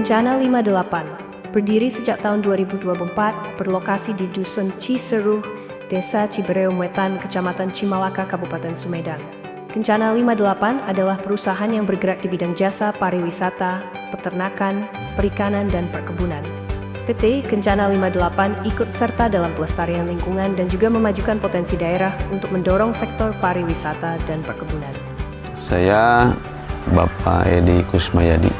Kencana 58 berdiri sejak tahun 2024, berlokasi di Dusun Ciseruh, Desa Cibereum Wetan, Kecamatan Cimalaka, Kabupaten Sumedang. Kencana 58 adalah perusahaan yang bergerak di bidang jasa pariwisata, peternakan, perikanan, dan perkebunan. PT Kencana 58 ikut serta dalam pelestarian lingkungan dan juga memajukan potensi daerah untuk mendorong sektor pariwisata dan perkebunan. Saya Bapak Edi Kusmayadi.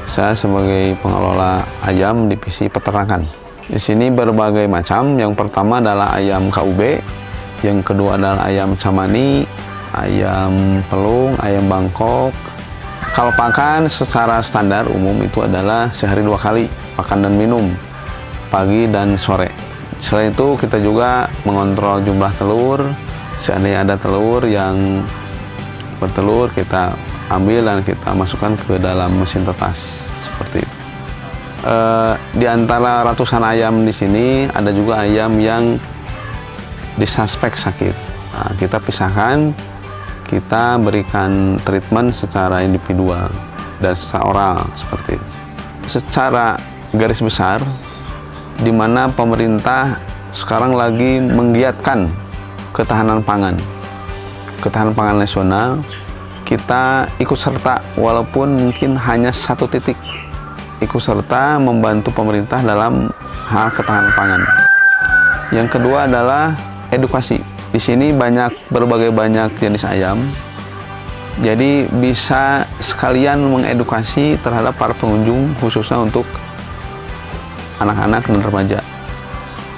Saya sebagai pengelola ayam divisi peternakan. Di sini berbagai macam. Yang pertama adalah ayam KUB, yang kedua adalah ayam camani, ayam pelung, ayam Bangkok. Kalau pakan secara standar umum itu adalah sehari 2 kali, pakan dan minum, pagi dan sore. Selain itu kita juga mengontrol jumlah telur. Seandainya ada telur yang bertelur, kita ambil dan kita masukkan ke dalam mesin tetas seperti itu. Di antara ratusan ayam di sini ada juga ayam yang disuspek sakit. Nah, kita pisahkan, kita berikan treatment secara individual dan secara oral seperti itu. Secara garis besar, di mana pemerintah sekarang lagi menggiatkan ketahanan pangan nasional, kita ikut serta walaupun mungkin hanya satu titik, ikut serta membantu pemerintah dalam hal ketahanan pangan. Yang kedua adalah edukasi. Di sini berbagai banyak jenis ayam, jadi bisa sekalian mengedukasi terhadap para pengunjung, khususnya untuk anak-anak dan remaja,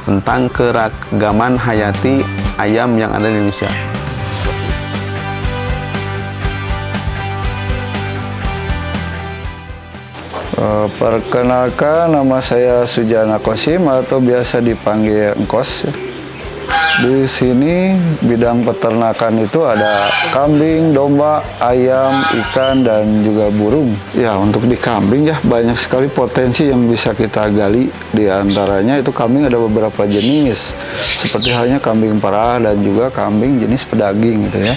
tentang keragaman hayati ayam yang ada di Indonesia. Perkenalkan, nama saya Sujana Kosim atau biasa dipanggil Engkos. Di sini bidang peternakan itu ada kambing, domba, ayam, ikan, dan juga burung. Ya, untuk di kambing ya banyak sekali potensi yang bisa kita gali. Di antaranya itu kambing ada beberapa jenis, seperti halnya kambing perah dan juga kambing jenis pedaging gitu ya.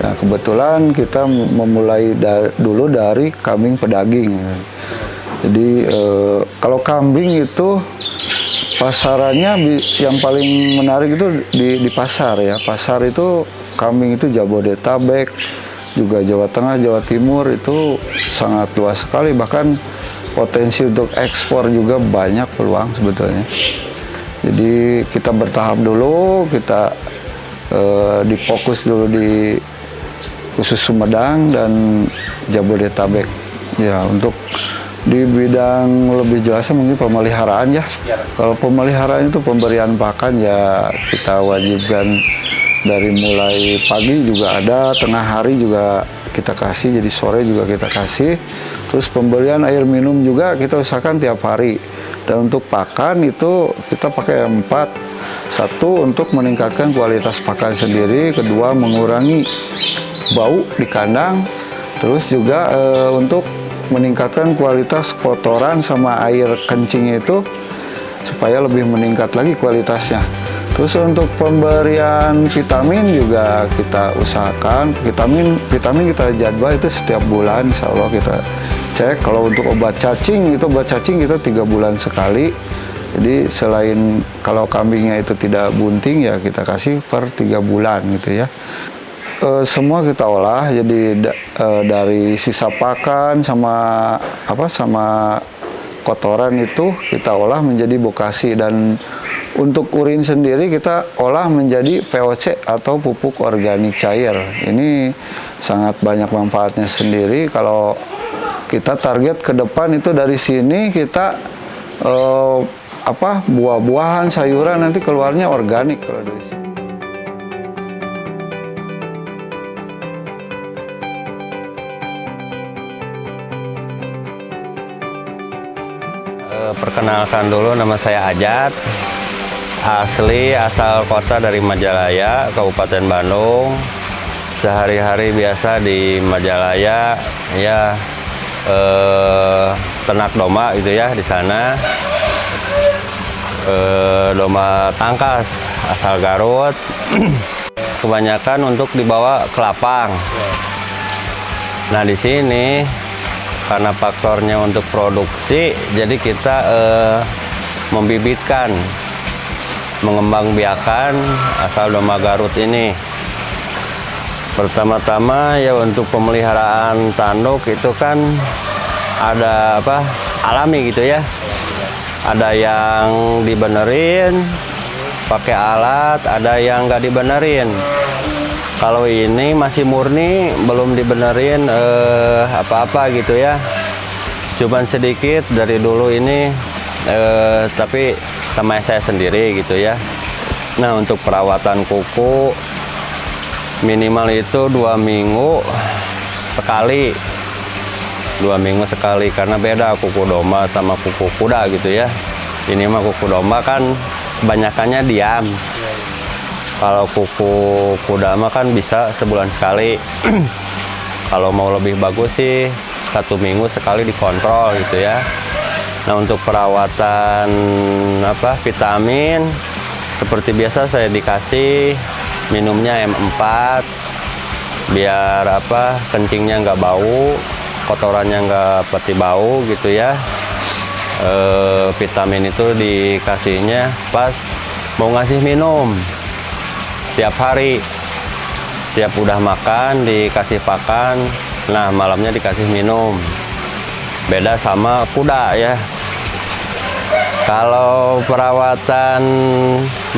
Nah, kebetulan kita memulai dulu dari kambing pedaging. Jadi kalau kambing itu pasarannya yang paling menarik itu di pasar ya. Pasar itu kambing itu Jabodetabek, juga Jawa Tengah, Jawa Timur itu sangat luas sekali. Bahkan potensi untuk ekspor juga banyak peluang sebetulnya. Jadi kita bertahap dulu, kita difokus dulu di khusus Sumedang dan Jabodetabek. Ya, untuk di bidang lebih jelasnya mungkin pemeliharaan ya. Kalau pemeliharaan itu pemberian pakan ya kita wajibkan dari mulai pagi juga ada, tengah hari juga kita kasih, jadi sore juga kita kasih. Terus pemberian air minum juga kita usahakan tiap hari. Dan untuk pakan itu kita pakai 4. Satu, untuk meningkatkan kualitas pakan sendiri. Kedua, mengurangi bau di kandang. Terus juga untuk meningkatkan kualitas kotoran sama air kencing itu supaya lebih meningkat lagi kualitasnya. Terus untuk pemberian vitamin juga kita usahakan, vitamin kita jadwal itu setiap bulan, insya Allah kita cek. Kalau untuk obat cacing kita 3 bulan sekali. Jadi selain kalau kambingnya itu tidak bunting ya kita kasih per 3 bulan gitu ya. Semua kita olah, jadi dari sisa pakan sama kotoran itu kita olah menjadi bokasi, dan untuk urin sendiri kita olah menjadi VOC atau pupuk organik cair. Ini sangat banyak manfaatnya sendiri. Kalau kita target ke depan itu dari sini kita buah-buahan, sayuran nanti keluarnya organik kalau dari sini. Perkenalkan dulu, nama saya Ajat, asal kota dari Majalaya, Kabupaten Bandung. Sehari-hari biasa di Majalaya ya, ternak domba gitu ya di sana. Domba tangkas asal Garut. Kebanyakan untuk dibawa ke lapang. Nah, di sini karena faktornya untuk produksi, jadi kita membibitkan, mengembangbiakan asal domba Garut ini. Pertama-tama ya untuk pemeliharaan tanduk itu kan ada alami gitu ya. Ada yang dibenerin pakai alat, ada yang nggak dibenerin. Kalau ini masih murni, belum dibenerin apa-apa gitu ya. Cuman sedikit dari dulu ini, tapi sama saya sendiri gitu ya. Nah, untuk perawatan kuku minimal itu 2 minggu sekali. 2 minggu sekali, karena beda kuku domba sama kuku kuda gitu ya. Ini mah kuku domba kan kebanyakannya diam. Kalau kuku kuda mah kan bisa sebulan sekali. Kalau mau lebih bagus sih 1 minggu sekali dikontrol gitu ya. Nah, untuk perawatan vitamin seperti biasa saya dikasih minumnya M4 biar kencingnya nggak bau, kotorannya nggak peti bau gitu ya. Vitamin itu dikasihnya pas mau ngasih minum tiap hari, tiap udah makan dikasih pakan, nah malamnya dikasih minum. Beda sama kuda ya. Kalau perawatan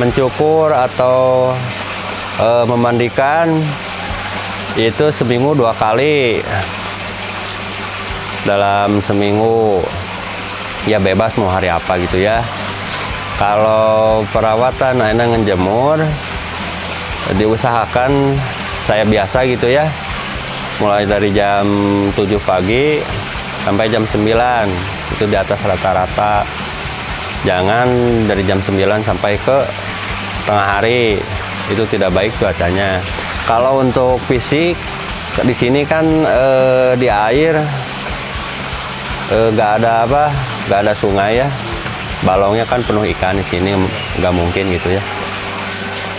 mencukur atau memandikan itu seminggu 2 kali. Dalam seminggu ya bebas mau hari apa gitu ya. Kalau perawatan enak ngejemur, diusahakan saya biasa gitu ya, mulai dari jam 7 pagi sampai jam 9, itu di atas rata-rata. Jangan dari jam 9 sampai ke tengah hari, itu tidak baik cuacanya. Kalau untuk fisik di sini kan di air nggak ada sungai ya, balongnya kan penuh ikan di sini, nggak mungkin gitu ya.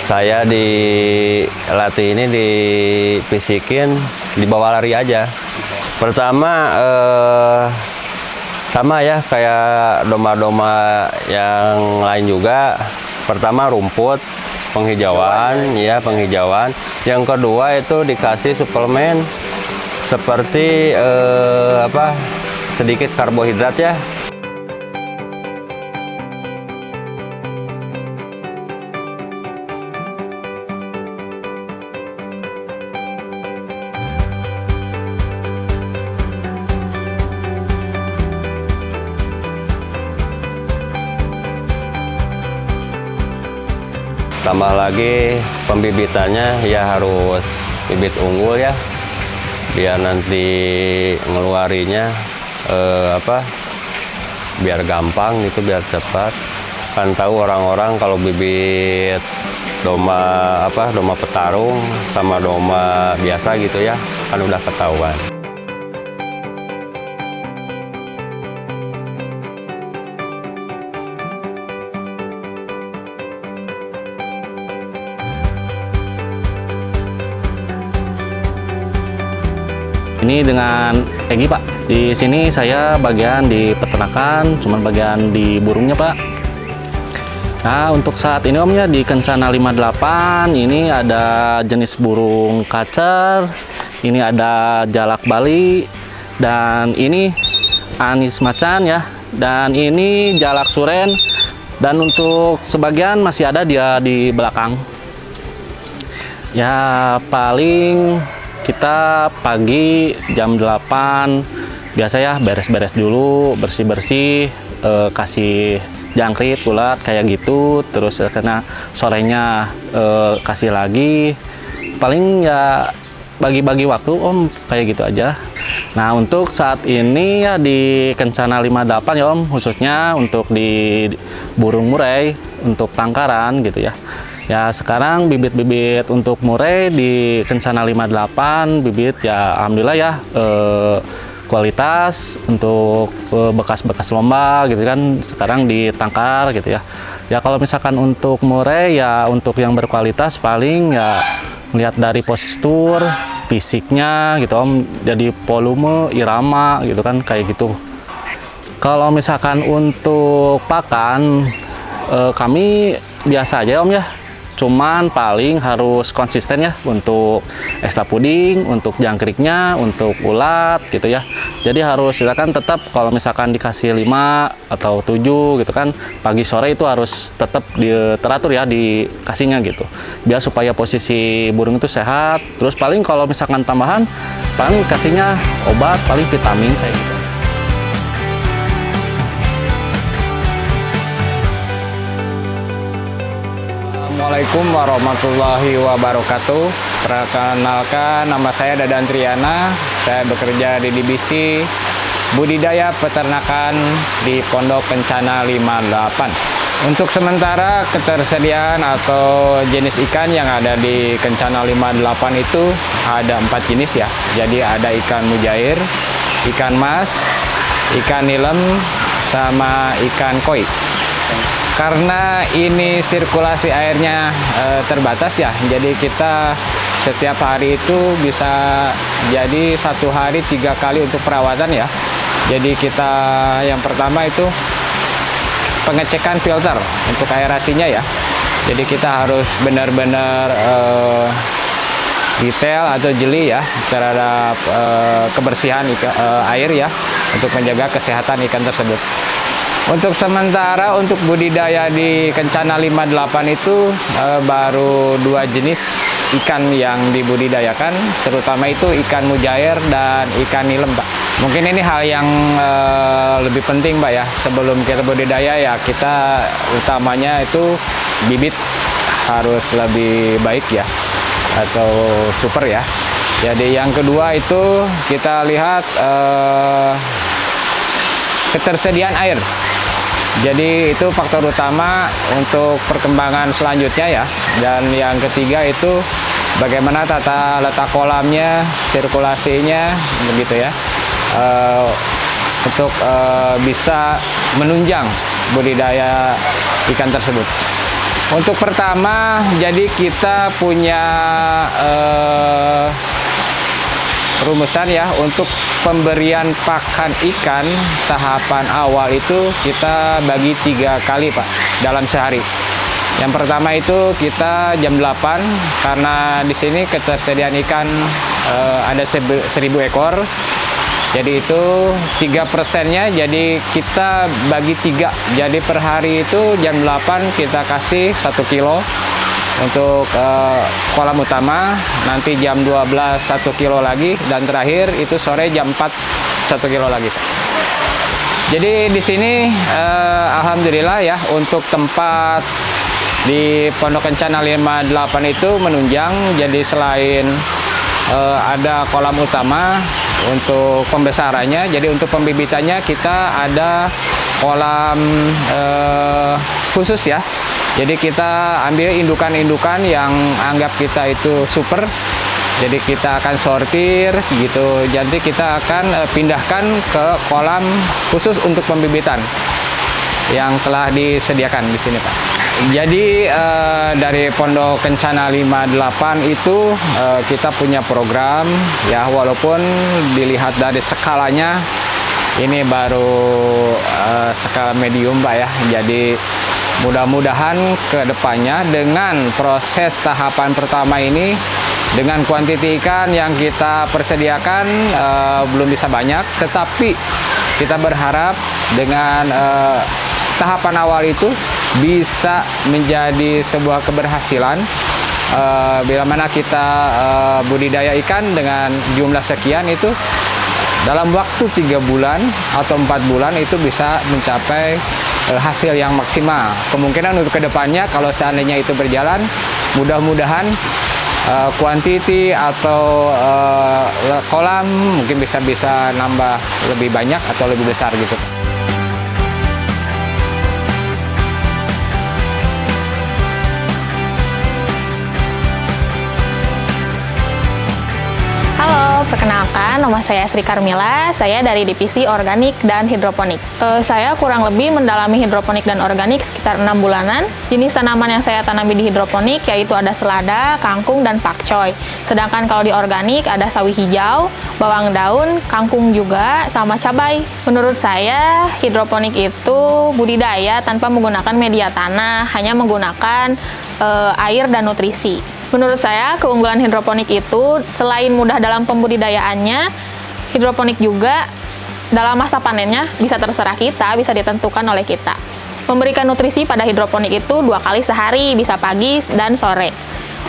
Saya dilatih ini difisikin, dibawa lari aja. Pertama sama ya kayak domba-domba yang lain juga. Pertama rumput, penghijauan ya, penghijauan. Yang kedua itu dikasih suplemen seperti sedikit karbohidrat ya. Tambah lagi pembibitannya ya harus bibit unggul ya, biar nanti ngeluarinya biar gampang gitu, biar cepat. Kan tahu orang-orang kalau bibit domba domba petarung sama domba biasa gitu ya, kan udah ketahuan. Ini dengan Egi Pak. Di sini saya bagian di peternakan, cuman bagian di burungnya Pak. Nah, untuk saat ini Om ya di Kencana 58 ini ada jenis burung kacer, ini ada jalak Bali, dan ini anis macan ya, dan ini jalak suren, dan untuk sebagian masih ada dia di belakang. Ya paling kita pagi jam 8 biasa ya beres-beres dulu, bersih-bersih, kasih jangkrik, ulat kayak gitu. Terus karena sorenya kasih lagi. Paling ya bagi-bagi waktu Om kayak gitu aja. Nah, untuk saat ini ya di Kencana 58 ya Om, khususnya untuk di burung murai untuk tangkaran gitu ya. Ya sekarang bibit-bibit untuk murai di Kencana 58 bibit ya alhamdulillah ya kualitas untuk bekas-bekas lomba gitu kan sekarang ditangkar gitu ya. Ya kalau misalkan untuk murai ya untuk yang berkualitas paling ya lihat dari postur fisiknya gitu Om, jadi volume, irama gitu kan kayak gitu. Kalau misalkan untuk pakan kami biasa aja Om ya. Cuman paling harus konsisten ya untuk ekstra puding, untuk jangkriknya, untuk ulat gitu ya. Jadi harus silakan tetap kalau misalkan dikasih 5 atau 7 gitu kan, pagi sore itu harus tetap teratur ya dikasihnya gitu. Biar supaya posisi burung itu sehat. Terus paling kalau misalkan tambahan, paling kasihnya obat, paling vitamin kayak gitu. Assalamualaikum warahmatullahi wabarakatuh. Perkenalkan, nama saya Dadan Triana. Saya bekerja di divisi budidaya peternakan di Pondok Kencana 58. Untuk sementara ketersediaan atau jenis ikan yang ada di Kencana 58 itu ada 4 jenis ya. Jadi ada ikan mujair, ikan mas, ikan nilem, sama ikan koi. Karena ini sirkulasi airnya terbatas ya, jadi kita setiap hari itu bisa jadi 1 hari 3 kali untuk perawatan ya. Jadi kita yang pertama itu pengecekan filter untuk aerasinya ya. Jadi kita harus benar-benar detail atau jeli ya terhadap kebersihan air ya, untuk menjaga kesehatan ikan tersebut. Untuk sementara untuk budidaya di Kencana 58 itu baru 2 jenis ikan yang dibudidayakan, terutama itu ikan mujair dan ikan nilem, Pak. Mungkin ini hal yang lebih penting, Pak ya. Sebelum kita budidaya ya, kita utamanya itu bibit harus lebih baik ya, atau super ya. Jadi yang kedua itu kita lihat ketersediaan air. Jadi itu faktor utama untuk perkembangan selanjutnya ya. Dan yang ketiga itu bagaimana tata letak kolamnya, sirkulasinya, begitu ya, untuk bisa menunjang budidaya ikan tersebut. Untuk pertama, jadi kita punya rumusan ya untuk pemberian pakan ikan tahapan awal itu kita bagi 3 kali Pak dalam sehari. Yang pertama itu kita jam 8 karena di sini ketersediaan ikan ada 1.000 ekor. Jadi itu 3%-nya jadi kita bagi 3. Jadi per hari itu jam 8 kita kasih 1 kilo untuk kolam utama, nanti jam 12 1 kilo lagi, dan terakhir itu sore jam 4 1 kilo lagi. Jadi di sini alhamdulillah ya, untuk tempat di Pondok Kencana 58 itu menunjang. Jadi selain ada kolam utama untuk pembesarannya, jadi untuk pembibitannya kita ada kolam khusus ya. Jadi kita ambil indukan-indukan yang anggap kita itu super. Jadi kita akan sortir gitu. Jadi kita akan pindahkan ke kolam khusus untuk pembibitan yang telah disediakan di sini, Pak. Jadi dari Pondok Kencana 58 itu kita punya program ya, walaupun dilihat dari skalanya ini baru skala medium, Pak ya. Jadi mudah-mudahan ke depannya dengan proses tahapan pertama ini, dengan kuantiti ikan yang kita persediakan belum bisa banyak, tetapi kita berharap dengan tahapan awal itu bisa menjadi sebuah keberhasilan. Bila mana kita budidaya ikan dengan jumlah sekian itu dalam waktu 3 bulan atau 4 bulan itu bisa mencapai hasil yang maksimal. Kemungkinan untuk kedepannya kalau seandainya itu berjalan, mudah-mudahan kuantiti atau kolam mungkin bisa nambah lebih banyak atau lebih besar gitu. Halo, Perkenalkan, nama saya Sri Karmila, saya dari Divisi Organik dan Hidroponik. Saya kurang lebih mendalami hidroponik dan organik sekitar 6 bulanan. Jenis tanaman yang saya tanami di hidroponik yaitu ada selada, kangkung, dan pakcoy. Sedangkan kalau di organik ada sawi hijau, bawang daun, kangkung juga, sama cabai. Menurut saya, hidroponik itu budidaya tanpa menggunakan media tanah, hanya menggunakan air dan nutrisi. Menurut saya, keunggulan hidroponik itu selain mudah dalam pembudidayaannya, hidroponik juga dalam masa panennya bisa terserah kita, bisa ditentukan oleh kita. Memberikan nutrisi pada hidroponik itu 2 kali sehari, bisa pagi dan sore.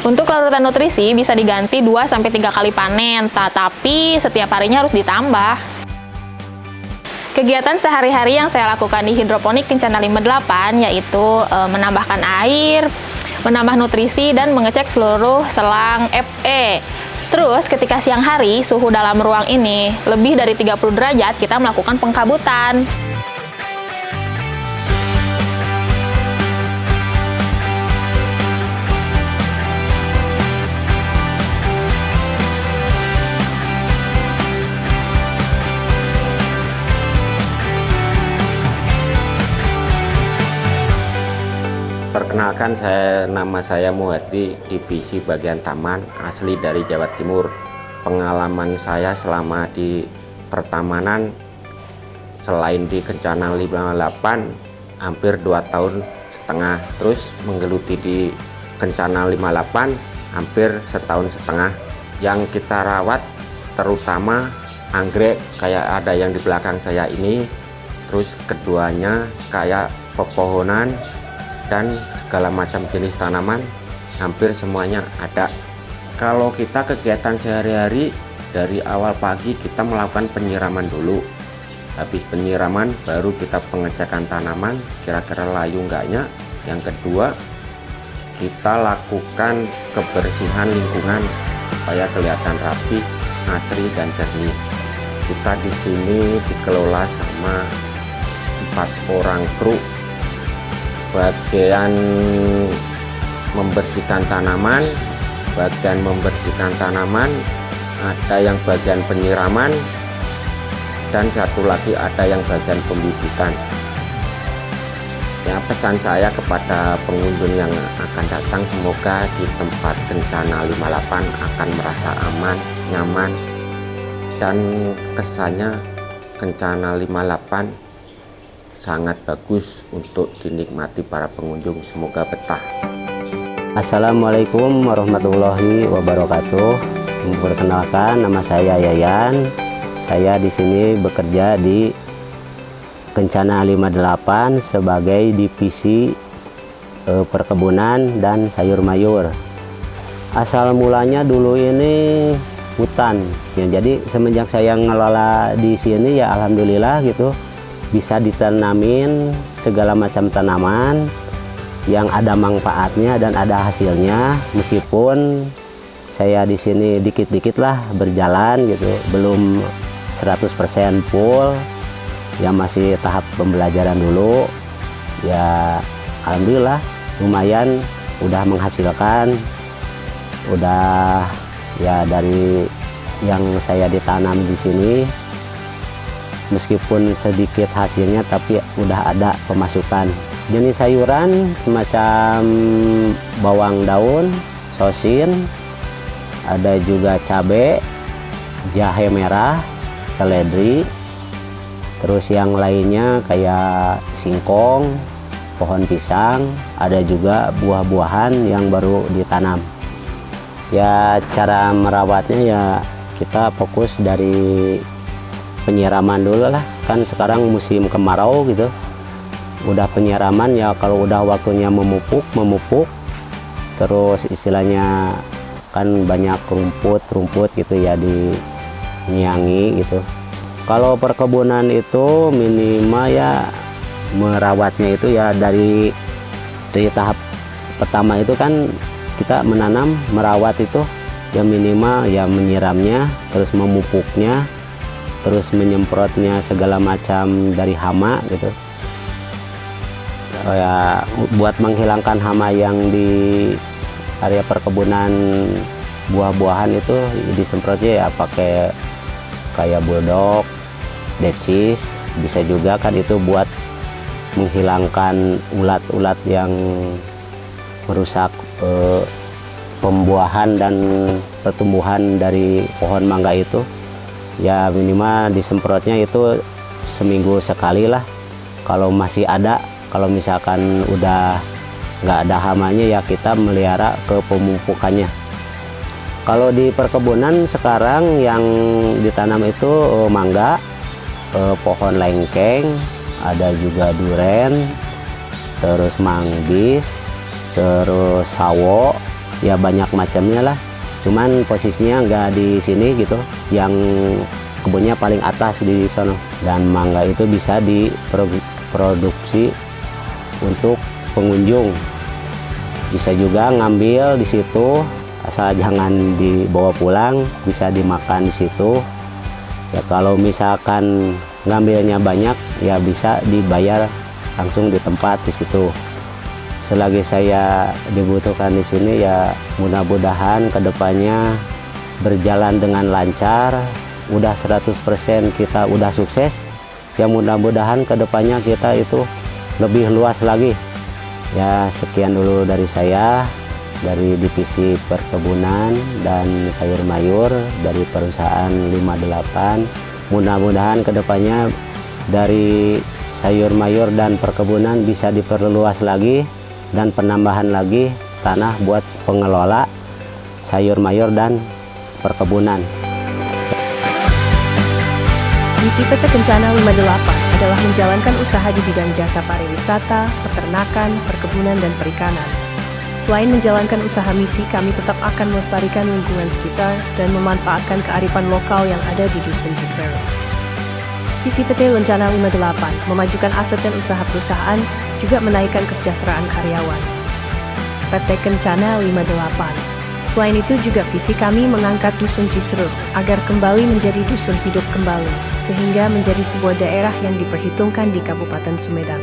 Untuk larutan nutrisi bisa diganti 2-3 kali panen, tetapi setiap harinya harus ditambah. Kegiatan sehari-hari yang saya lakukan di hidroponik Kencana 58 yaitu menambahkan air, menambah nutrisi, dan mengecek seluruh selang FE. Terus ketika siang hari, suhu dalam ruang ini lebih dari 30 derajat, kita melakukan pengkabutan. Perkenalkan, nama saya Muhadi, divisi bagian taman, asli dari Jawa Timur. Pengalaman saya selama di pertamanan, selain di Kencana 58, hampir 2 tahun setengah. Terus menggeluti di Kencana 58, hampir 1,5 tahun. Yang kita rawat terutama anggrek, kayak ada yang di belakang saya ini. Terus keduanya kayak pepohonan, dan segala macam jenis tanaman hampir semuanya ada. Kalau kita kegiatan sehari-hari, dari awal pagi kita melakukan penyiraman dulu. Habis penyiraman baru kita pengecekan tanaman kira-kira layu enggaknya. Yang kedua, kita lakukan kebersihan lingkungan supaya kelihatan rapi, asri, dan jernih. Kita di sini dikelola sama 4 orang kru. Bagian membersihkan tanaman, ada yang bagian penyiraman, dan satu lagi ada yang bagian pembibitan. Ya, pesan saya kepada pengunjung yang akan datang, semoga di tempat Kencana 58 akan merasa aman, nyaman, dan kesannya Kencana 58 sangat bagus untuk dinikmati para pengunjung. Semoga betah. Assalamualaikum warahmatullahi wabarakatuh. Perkenalkan, nama saya Yayan. Saya di sini bekerja di Kencana 58 sebagai divisi perkebunan dan sayur mayur. Asal mulanya dulu ini hutan. Ya, jadi semenjak saya ngelola di sini ya alhamdulillah gitu. Bisa ditanamin segala macam tanaman yang ada manfaatnya dan ada hasilnya, meskipun saya di sini dikit-dikit lah berjalan gitu, belum 100% full, ya masih tahap pembelajaran dulu. Ya alhamdulillah lumayan udah menghasilkan, udah ya dari yang saya ditanam di sini. Meskipun sedikit hasilnya, tapi udah ada pemasukan. Jenis sayuran semacam bawang daun, sosin, ada juga cabai, jahe merah, seledri, terus yang lainnya kayak singkong, pohon pisang, ada juga buah-buahan yang baru ditanam. Ya cara merawatnya ya kita fokus dari penyiraman dulu lah, kan sekarang musim kemarau gitu, udah penyiraman ya, kalau udah waktunya memupuk, terus istilahnya kan banyak rumput gitu ya, dinyiangi gitu. Kalau perkebunan itu minimal ya merawatnya itu ya dari tahap pertama itu kan kita menanam, merawat itu ya minimal ya menyiramnya, terus memupuknya, terus menyemprotnya segala macam dari hama gitu ya, buat menghilangkan hama yang di area perkebunan buah-buahan itu disemprotnya ya pakai kayak bulldog, decis, bisa juga kan itu buat menghilangkan ulat-ulat yang merusak pembuahan dan pertumbuhan dari pohon mangga itu. Ya minimal disemprotnya itu seminggu sekali lah. Kalau masih ada, kalau misalkan udah nggak ada hamanya ya kita melihara ke pemupukannya. Kalau di perkebunan sekarang yang ditanam itu mangga, pohon lengkeng, ada juga duren, terus manggis, terus sawo, ya banyak macamnya lah. Cuman posisinya nggak di sini gitu, yang kebunnya paling atas di sono. Dan mangga itu bisa diproduksi untuk pengunjung, bisa juga ngambil di situ. Asal jangan dibawa pulang, bisa dimakan di situ. Ya kalau misalkan ngambilnya banyak, ya bisa dibayar langsung di tempat di situ. Selagi saya dibutuhkan di sini, ya mudah-mudahan kedepannya berjalan dengan lancar. Udah 100% kita udah sukses. Ya mudah-mudahan kedepannya kita itu lebih luas lagi. Ya sekian dulu dari saya, dari divisi perkebunan dan sayur mayur dari perusahaan 58. Mudah-mudahan kedepannya dari sayur mayur dan perkebunan bisa diperluas lagi dan penambahan lagi tanah buat pengelola sayur mayur dan perkebunan. Misi PT Kencana 58 adalah menjalankan usaha di bidang jasa pariwisata, peternakan, perkebunan, dan perikanan. Selain menjalankan usaha misi, kami tetap akan melestarikan lingkungan sekitar dan memanfaatkan kearifan lokal yang ada di Dusun Ciseruh. Visi PT Kencana 58 memajukan aset dan usaha perusahaan, juga menaikkan kesejahteraan karyawan. PT Kencana 58. Selain itu juga visi kami mengangkat Dusun Ciseruh agar kembali menjadi dusun hidup kembali, sehingga menjadi sebuah daerah yang diperhitungkan di Kabupaten Sumedang.